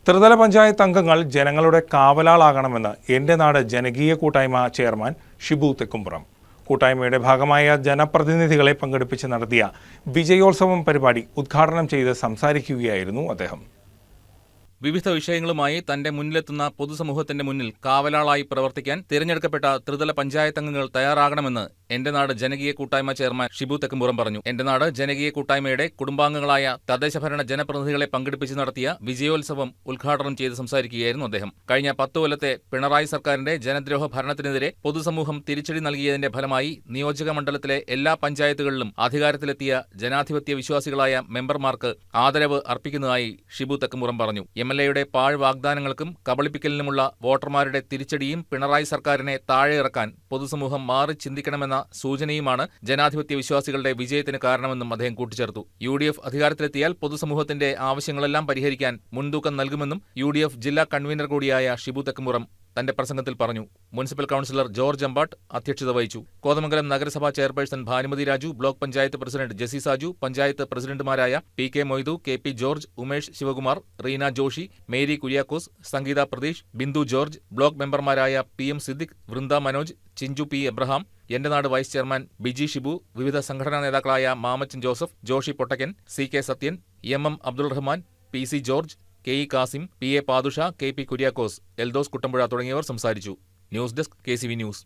ത്രിതല പഞ്ചായത്ത് അംഗങ്ങൾ ജനങ്ങളുടെ കാവലാളാകണമെന്ന് എൻ്റെ നാട് ജനകീയ കൂട്ടായ്മ ചെയർമാൻ ഷിബു തെക്കുംപുറം. കൂട്ടായ്മയുടെ ഭാഗമായ ജനപ്രതിനിധികളെ പങ്കെടുപ്പിച്ച് നടത്തിയ വിജയോത്സവം പരിപാടി ഉദ്ഘാടനം ചെയ്ത് സംസാരിക്കുകയായിരുന്നു അദ്ദേഹം. വിവിധ വിഷയങ്ങളുമായി തന്റെ മുന്നിലെത്തുന്ന പൊതുസമൂഹത്തിന്റെ മുന്നിൽ കാവലാളായി പ്രവർത്തിക്കാൻ തിരഞ്ഞെടുക്കപ്പെട്ട ത്രിതല പഞ്ചായത്ത് അംഗങ്ങൾ തയ്യാറാകണമെന്ന് എൻ്റെ നാട് ജനകീയ കൂട്ടായ്മ ചെയർമാൻ ഷിബു തെക്കുംപുറം പറഞ്ഞു. എൻ്റെ നാട് ജനകീയ കൂട്ടായ്മയുടെ കുടുംബാംഗങ്ങളായ തദ്ദേശഭരണ ജനപ്രതിനിധികളെ പങ്കെടുപ്പിച്ച് നടത്തിയ വിജയോത്സവം ഉദ്ഘാടനം ചെയ്ത് സംസാരിക്കുകയായിരുന്നു അദ്ദേഹം. കഴിഞ്ഞ 10 കൊല്ലത്തെ പിണറായി സർക്കാരിന്റെ ജനദ്രോഹ ഭരണത്തിനെതിരെ പൊതുസമൂഹം തിരിച്ചടി നൽകിയതിന്റെ ഫലമായി നിയോജക മണ്ഡലത്തിലെ എല്ലാ പഞ്ചായത്തുകളിലും അധികാരത്തിലെത്തിയ ജനാധിപത്യ വിശ്വാസികളായ മെമ്പർമാർക്ക് ആദരവ് അർപ്പിക്കുന്നതായി ഷിബു തെക്കുംപുറം പറഞ്ഞു. എംഎൽഎയുടെ പാഴ് വാഗ്ദാനങ്ങൾക്കും കബളിപ്പിക്കലിനുമുള്ള വോട്ടർമാരുടെ തിരിച്ചടിയും പിണറായി സർക്കാരിനെ താഴെ ഇറക്കാൻ പൊതുസമൂഹം മാറി ചിന്തിക്കണമെന്ന സൂചനയുമാണ് ജനാധിപത്യ വിശ്വാസികളുടെ വിജയത്തിന് കാരണമെന്നും അദ്ദേഹം കൂട്ടിച്ചേർത്തു. UDF അധികാരത്തിലെത്തിയാൽ പൊതുസമൂഹത്തിന്റെ ആവശ്യങ്ങളെല്ലാം പരിഹരിക്കാൻ മുൻതൂക്കം നൽകുമെന്നും UDF ജില്ലാ കൺവീനർ കൂടിയായ ഷിബു തെക്കുംപുറം തന്റെ പ്രസംഗത്തിൽ പറഞ്ഞു. മുനിസിപ്പൽ കൌൺസിലർ ജോർജ് അമ്പാട്ട് അധ്യക്ഷത വഹിച്ചു. കോതമംഗലം നഗരസഭാ chairperson Bhanumathi Raju, block panchayat president Jessy Saju, panchayat പ്രസിഡന്റുമാരായ PK Moidu, KP George, Umesh Sivakumar, Reena Joshy, Mary Kuriakose, Sangeetha Pratheesh, Bindu George, block മെമ്പർമാരായ PM Siddique, Vrinda Manoj, Chinchu P Abraham, എൻ്റെ നാട് വൈസ് ചെയർമാൻ ബിജി ഷിബു, വിവിധ സംഘടനാ നേതാക്കളായ Mamachan Joseph, Joshy Pottakkan, CK Sathyan, MM Abdul Rahman, PC George, KE Kasim, PA Pathusha, KP Kuriakose, Eldhose Kuttampuzha തുടങ്ങിയവർ സംസാരിച്ചു. News desk KCV news.